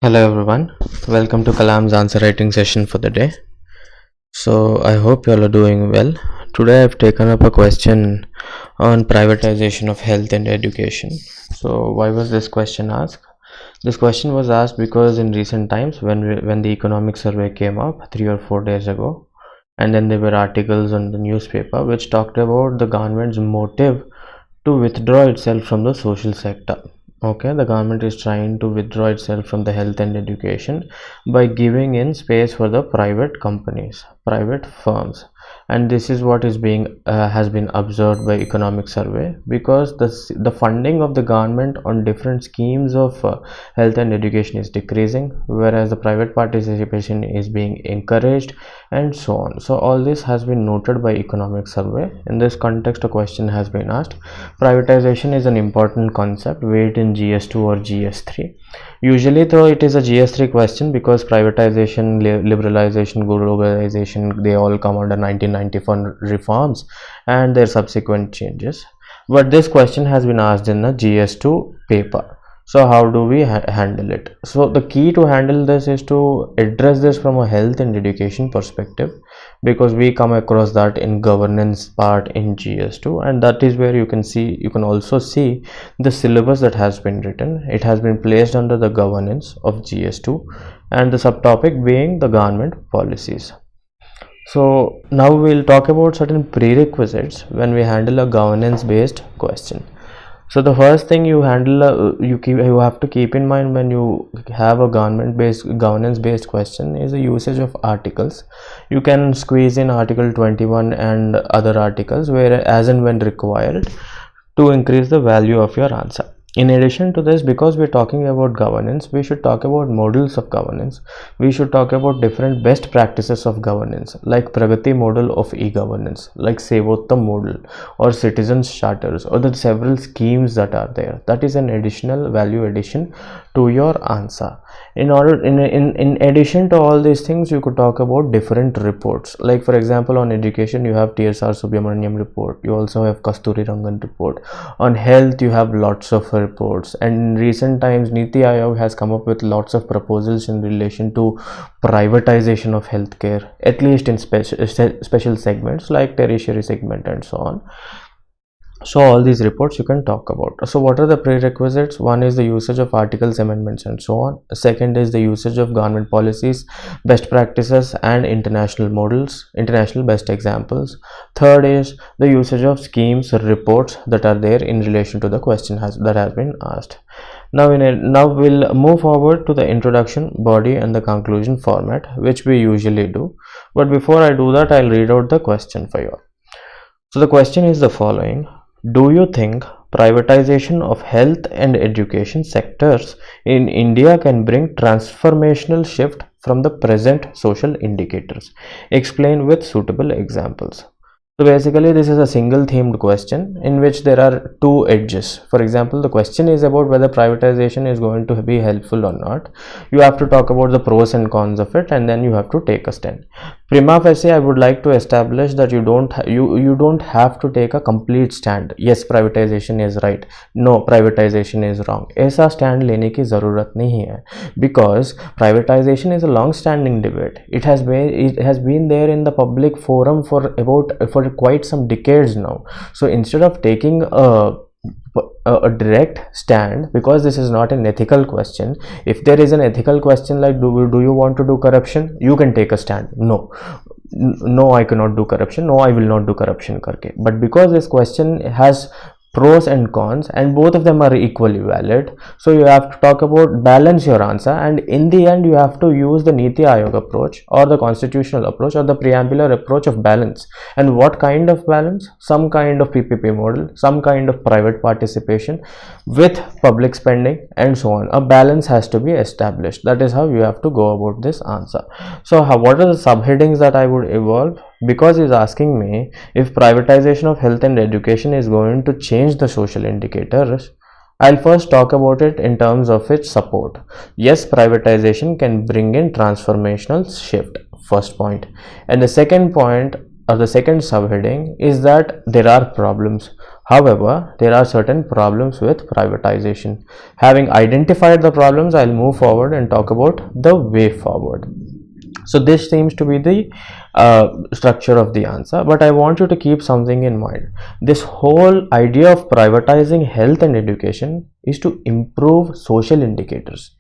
Hello everyone, welcome to Kalam's answer writing session for the day. So I hope you all are doing well. Today I've taken up a question on privatization of health and education. So why was this question asked? This question was asked because in recent times when the economic survey came up 3 or 4 days ago, and then there were articles on the newspaper which talked about the government's motive to withdraw itself from the social sector. Okay, the government is trying to withdraw itself from the health and education by giving in space for the private companies, private firms, and this is what is being has been observed by economic survey, because the funding of the government on different schemes of health and education is decreasing, whereas the private participation is being encouraged, and so on. So all this has been noted by economic survey. In this context, a question has been asked: privatization is an important concept, weight in GS2 or GS3. Usually though it is a GS3 question, because privatization, liberalization, globalization, they all come under 1994 reforms and their subsequent changes. But this question has been asked in the GS2 paper. So how do we handle it? So the key to handle this is to address this from a health and education perspective, because we come across that in governance part in GS2, and that is where you can also see the syllabus that has been written. It has been placed under the governance of GS2, and the subtopic being the government policies. So now we'll talk about certain prerequisites when we handle a governance based question. So the first thing you have to keep in mind when you have a governance based question is the usage of articles. You can squeeze in article 21 and other articles where as and when required to increase the value of your answer. In addition to this, because we're talking about governance, we should talk about models of governance. We should talk about different best practices of governance, like Pragati model of e-governance, like Sevottam model or citizens charters, or the several schemes that are there. That is an additional value addition to your answer. In addition to all these things, you could talk about different reports. Like for example, on education you have TSR Subramaniam report, you also have Kasturi Rangan report. On health you have lots of reports, and in recent times Niti Aayog has come up with lots of proposals in relation to privatization of healthcare, at least in special segments like tertiary segment and so on. So all these reports you can talk about. So what are the prerequisites? One is the usage of articles, amendments and so on. Second is the usage of government policies, best practices and international models, international best examples. Third is the usage of schemes or reports that are there in relation to the question that has been asked. Now we'll move forward to the introduction, body and the conclusion format, which we usually do. But before I do that, I'll read out the question for you. So the question is the following: do you think privatization of health and education sectors in India can bring transformational shift from the present social indicators? Explain with suitable examples. So basically this is a single themed question in which there are two edges. For example, the question is about whether privatization is going to be helpful or not. You have to talk about the pros and cons of it, and then you have to take a stand. Prima facie, I would like to establish that you don't have to take a complete stand. Yes, privatization is right. No, privatization is wrong. ऐसा stand लेने की ज़रूरत नहीं है, because privatization is a long-standing debate. It has been there in the public forum for quite some decades now. So instead of taking a direct stand, because this is not an ethical question. If there is an ethical question like do you want to do corruption, you can take a stand. No, I cannot do corruption. No, I will not do corruption karke. But because this question has pros and cons and both of them are equally valid, so you have to talk about balance your answer, and in the end you have to use the Niti Aayog approach or the constitutional approach or the preambular approach of balance. And what kind of balance? Some kind of PPP model, some kind of private participation with public spending and so on. A balance has to be established. That is how you have to go about this answer. So what are the subheadings that I would evolve? Because he's asking me if privatization of health and education is going to change the social indicators, I'll first talk about it in terms of its support. Yes, privatization can bring in transformational shift, first point. And the second point, or the second subheading, is that there are problems. However, there are certain problems with privatization. Having identified the problems, I'll move forward and talk about the way forward. So this seems to be the structure of the answer, but I want you to keep something in mind. This whole idea of privatizing health and education is to improve social indicators.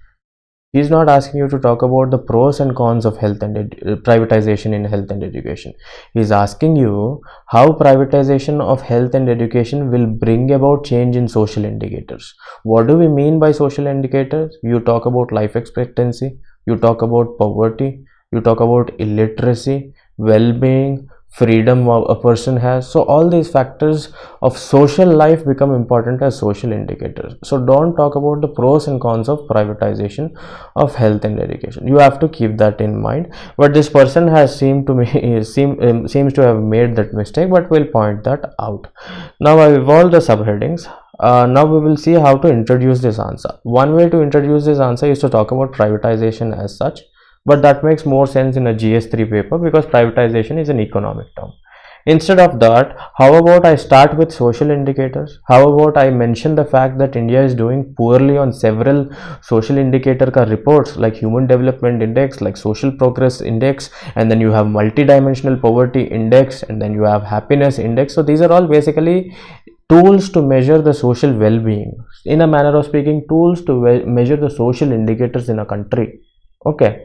He's not asking you to talk about the pros and cons of health and privatization in health and education. He's asking you how privatization of health and education will bring about change in social indicators. What do we mean by social indicators? You talk about life expectancy, you talk about poverty, you talk about illiteracy, well-being, freedom a person has. So all these factors of social life become important as social indicators. So don't talk about the pros and cons of privatization of health and education. You have to keep that in mind. But this person has seems to have made that mistake, but we'll point that out. Now I've evolved the subheadings. Now we will see how to introduce this answer. One way to introduce this answer is to talk about privatization as such, but that makes more sense in a GS3 paper because privatization is an economic term. Instead of that, how about I start with social indicators? How about I mention the fact that India is doing poorly on several social indicator reports like Human Development Index, like Social Progress Index, and then you have Multidimensional Poverty Index, and then you have Happiness Index. So these are all basically tools to measure the social well-being. In a manner of speaking, tools to measure the social indicators in a country. Okay.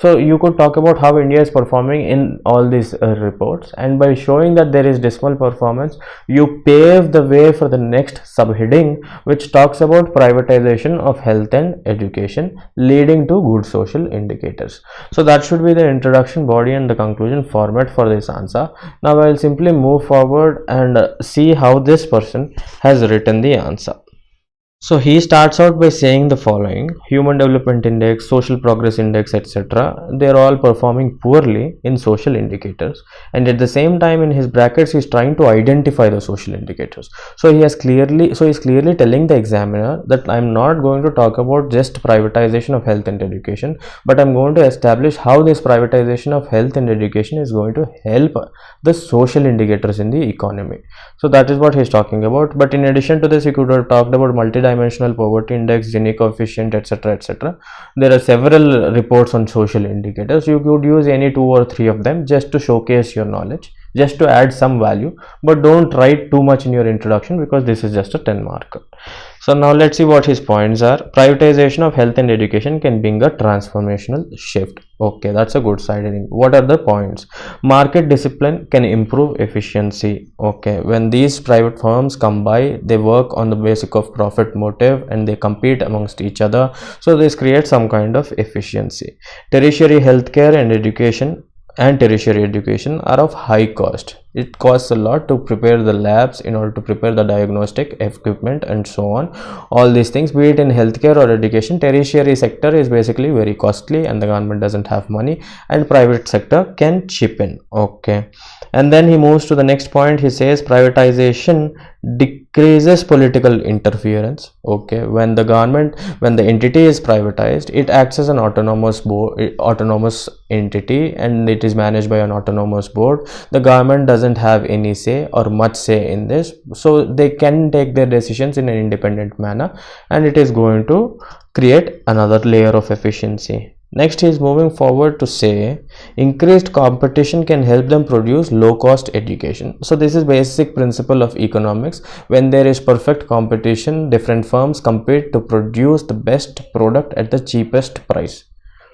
So you could talk about how India is performing in all these reports, and by showing that there is dismal performance, you pave the way for the next subheading, which talks about privatization of health and education leading to good social indicators. So that should be the introduction, body, and the conclusion format for this answer. Now I'll simply move forward and see how this person has written the answer. So he starts out by saying the following: Human Development Index, Social Progress Index, etc. They are all performing poorly in social indicators, and at the same time in his brackets he is trying to identify the social indicators. So he's clearly telling the examiner that I'm not going to talk about just privatization of health and education, but I'm going to establish how this privatization of health and education is going to help the social indicators in the economy. So that is what he's talking about. But in addition to this, he could have talked about multidimensional poverty index, Gini coefficient, etc., etc. There are several reports on social indicators. You could use any 2 or 3 of them just to showcase your knowledge, just to add some value, but don't write too much in your introduction because this is just a 10 marker. So now let's see what his points are. Privatization of health and education can bring a transformational shift. Okay, that's a good side. What are the points? Market discipline can improve efficiency. Okay, when these private firms come by, they work on the basis of profit motive and they compete amongst each other. So this creates some kind of efficiency. Tertiary healthcare and education tertiary education are of high cost. It costs a lot to prepare the labs in order to prepare the diagnostic equipment and so on. All these things, be it in healthcare or education, tertiary sector is basically very costly and the government doesn't have money, and private sector can chip in. Okay, and then he moves to the next point. He says privatization decreases political interference. Okay, when the entity is privatized, it acts as an autonomous entity, and it is managed by an autonomous board. The government doesn't have any say or much say in this, so they can take their decisions in an independent manner, and it is going to create another layer of efficiency. Next, he is moving forward to say increased competition can help them produce low cost education. So this is basic principle of economics. When there is perfect competition, different firms compete to produce the best product at the cheapest price,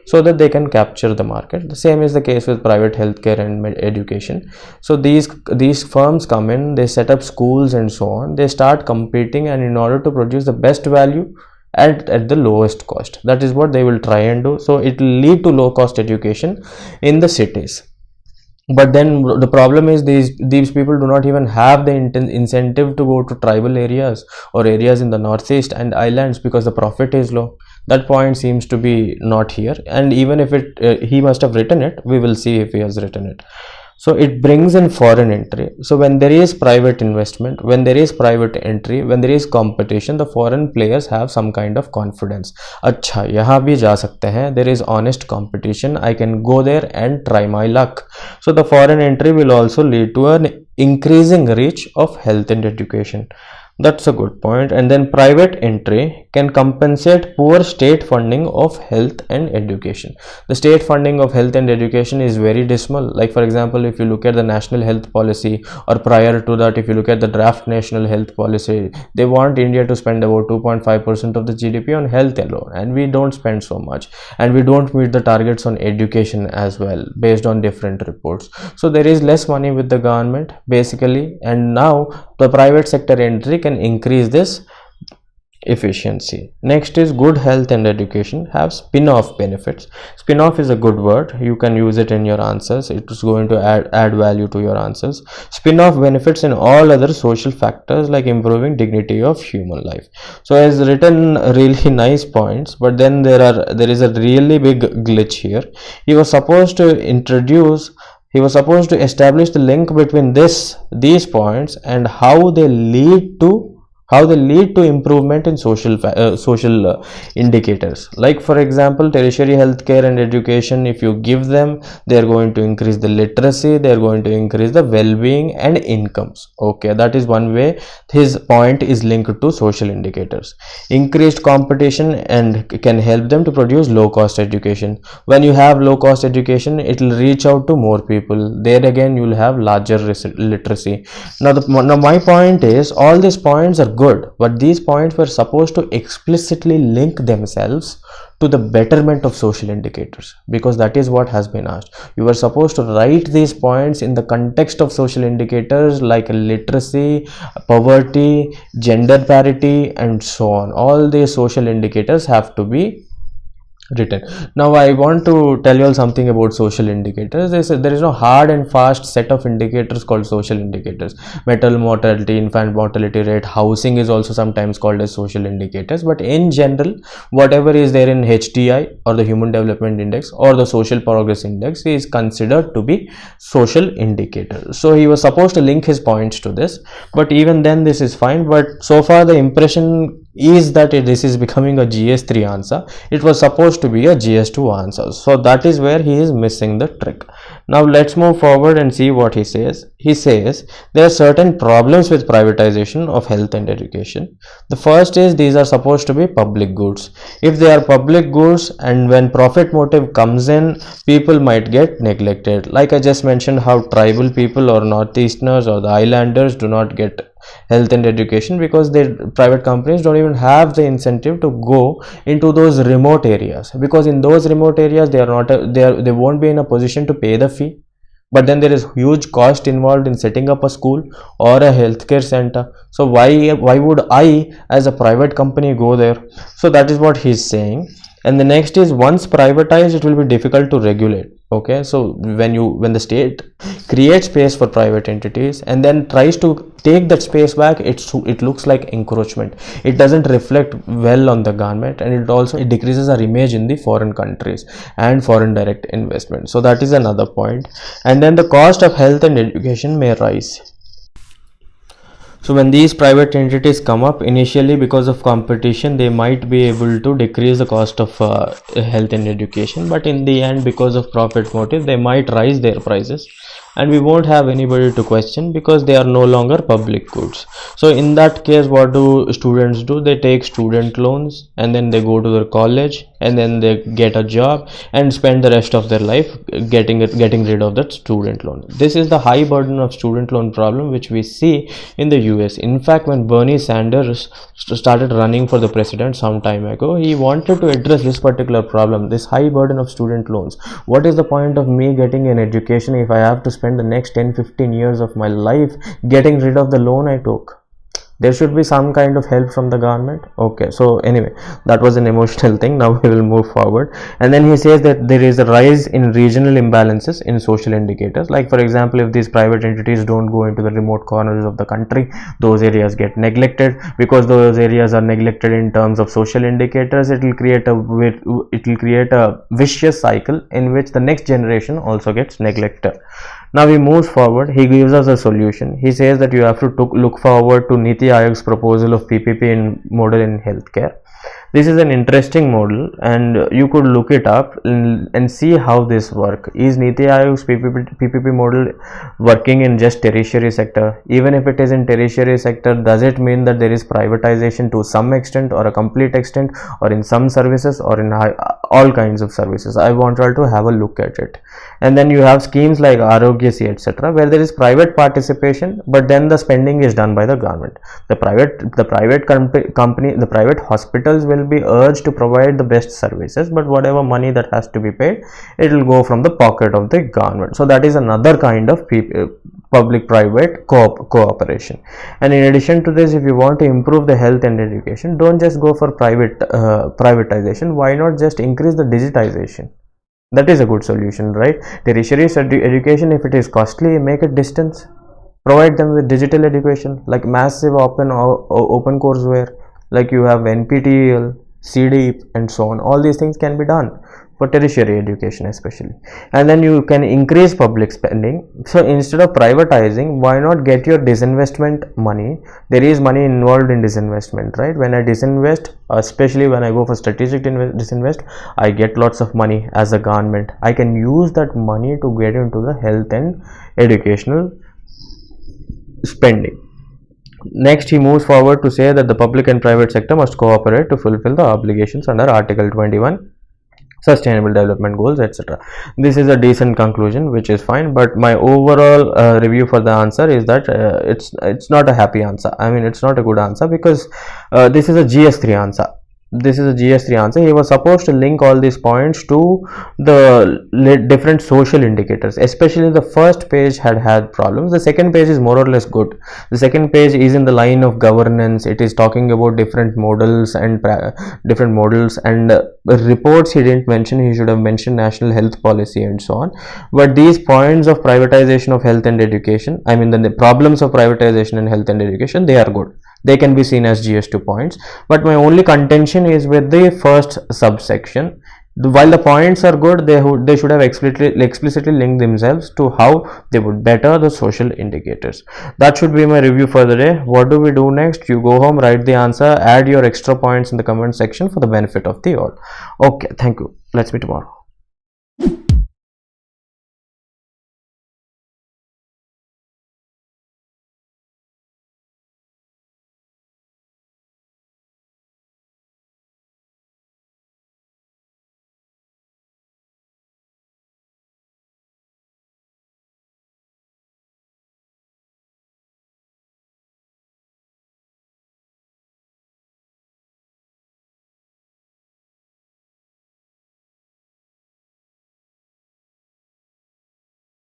so that they can capture the market. The same is the case with private healthcare and education. So these firms come in, they set up schools and so on, they start competing, and in order to produce the best value at the lowest cost, that is what they will try and do. So it will lead to low cost education in the cities. But then the problem is these people do not even have the incentive to go to tribal areas or areas in the northeast and islands because the profit is low. That point seems to be not here, and even if he must have written it, we will see if he has written it. So it brings in foreign entry. So when there is private investment, when there is private entry, when there is competition, the foreign players have some kind of confidence. अच्छा, यहाँ भी जा सकते हैं. There is honest competition. I can go there and try my luck. So the foreign entry will also lead to an increasing reach of health and education. That's a good point. And then private entry can compensate poor state funding of health and education. The state funding of health and education is very dismal. Like for example, if you look at the national health policy, or prior to that, if you look at the draft national health policy, they want India to spend about 2.5% of the GDP on health alone, and we don't spend so much, and we don't meet the targets on education as well based on different reports. So there is less money with the government basically, and now the private sector entry can increase this efficiency. Next is good health and education have spin-off benefits. Spin-off is a good word, you can use it in your answers. It is going to add value to your answers. Spin-off benefits in all other social factors like improving dignity of human life. So has written really nice points, but then there is a really big glitch here. He was supposed to establish the link between these points and how they lead to improvement in social indicators. Like for example, tertiary healthcare and education, if you give them, they are going to increase the literacy, they are going to increase the well-being and incomes. Okay, that is one way his point is linked to social indicators. Increased competition and can help them to produce low cost education. When you have low cost education, it will reach out to more people. There again, you will have larger literacy. Now my point is, all these points are good, but these points were supposed to explicitly link themselves to the betterment of social indicators, because that is what has been asked. You were supposed to write these points in the context of social indicators like literacy, poverty, gender parity, and so on. All these social indicators have to be written. Now I want to tell you all something about social indicators. There is no hard and fast set of indicators called social indicators. Maternal mortality, infant mortality rate, housing is also sometimes called as social indicators, but in general, whatever is there in HDI or the Human Development Index or the Social Progress Index is considered to be social indicators. So he was supposed to link his points to this, but even then this is fine. But so far the impression is that this is becoming a GS3 answer. It was supposed to be a GS2 answer. So that is where he is missing the trick. Now let's move forward and see what he says. He says there are certain problems with privatization of health and education. The first is these are supposed to be public goods. If they are public goods and when profit motive comes in, people might get neglected. Like I just mentioned, how tribal people or northeasterners or the islanders do not get health and education because their private companies don't even have the incentive to go into those remote areas, because in those remote areas they won't be in a position to pay the fee, but then there is huge cost involved in setting up a school or a healthcare center. So why would I as a private company go there? So that is what he's saying. And the next is, once privatized, it will be difficult to regulate. Okay, so when the state creates space for private entities and then tries to take that space back, it looks like encroachment. It doesn't reflect well on the government, and it decreases our image in the foreign countries and foreign direct investment. So that is another point. And then the cost of health and education may rise. So when these private entities come up initially, because of competition, they might be able to decrease the cost of health and education, but in the end, because of profit motive, they might rise their prices, and we won't have anybody to question because they are no longer public goods. So in that case, what do students do? They take student loans and then they go to their college and then they get a job and spend the rest of their life getting rid of that student loan. This is the high burden of student loan problem which we see in the US. In fact, when Bernie Sanders started running for the president some time ago, he wanted to address this particular problem, this high burden of student loans. What is the point of me getting an education if I have to spend the next 10-15 years of my life getting rid of the loan I took? There should be some kind of help from the government. Okay, so anyway, that was an emotional thing. Now we will move forward. And then he says that there is a rise in regional imbalances in social indicators. Like for example, if these private entities don't go into the remote corners of the country, those areas get neglected. Because those areas are neglected in terms of social indicators, it will create a vicious cycle in which the next generation also gets neglected. Now he moves forward. He gives us a solution. He says that you have to look forward to Niti Aayog's proposal of PPP model in healthcare. This is an interesting model, and you could look it up and see how this work. Is Niti Aayog's PPP model working in just tertiary sector? Even if it is in tertiary sector, does it mean that there is privatization to some extent or a complete extent, or in some services, or in all kinds of services? I want you all to have a look at it. And then you have schemes like Arogyasri, etc., where there is private participation, but then the spending is done by the government. The private hospitals will be urged to provide the best services, but whatever money that has to be paid, it will go from the pocket of the government. So that is another kind of public-private cooperation. And in addition to this, if you want to improve the health and education, don't just go for privatization. Why not just increase the digitization? That is a good solution, right? Tertiary education, if it is costly, make it distance. Provide them with digital education, like massive open courseware, like you have NPTEL, CDEEP, and so on. All these things can be done for tertiary education especially. And then you can increase public spending. So instead of privatizing, why not get your disinvestment money? There is money involved in disinvestment, right? When I disinvest, especially when I go for strategic disinvest, I get lots of money as a government. I can use that money to get into the health and educational spending. Next, he moves forward to say that the public and private sector must cooperate to fulfill the obligations under Article 21, Sustainable Development Goals, etc. This is a decent conclusion, which is fine, but my overall review for the answer is that it's not a happy answer. I mean, it's not a good answer, because this is a GS3 answer. This is a GS3 answer. He was supposed to link all these points to the different social indicators. Especially the first page had problems. The second page is more or less good. The second page is in the line of governance. It is talking about different models and reports he didn't mention. He should have mentioned national health policy and so on. But these points of privatization of health and education, I mean the problems of privatization in health and education, they are good. They can be seen as GS2 points, but my only contention is with the first subsection. While the points are good, they should have explicitly linked themselves to how they would better the social indicators. That should be my review for the day. What do we do next? You go home, write the answer, add your extra points in the comment section for the benefit of the all. Okay, thank you. Let's meet tomorrow.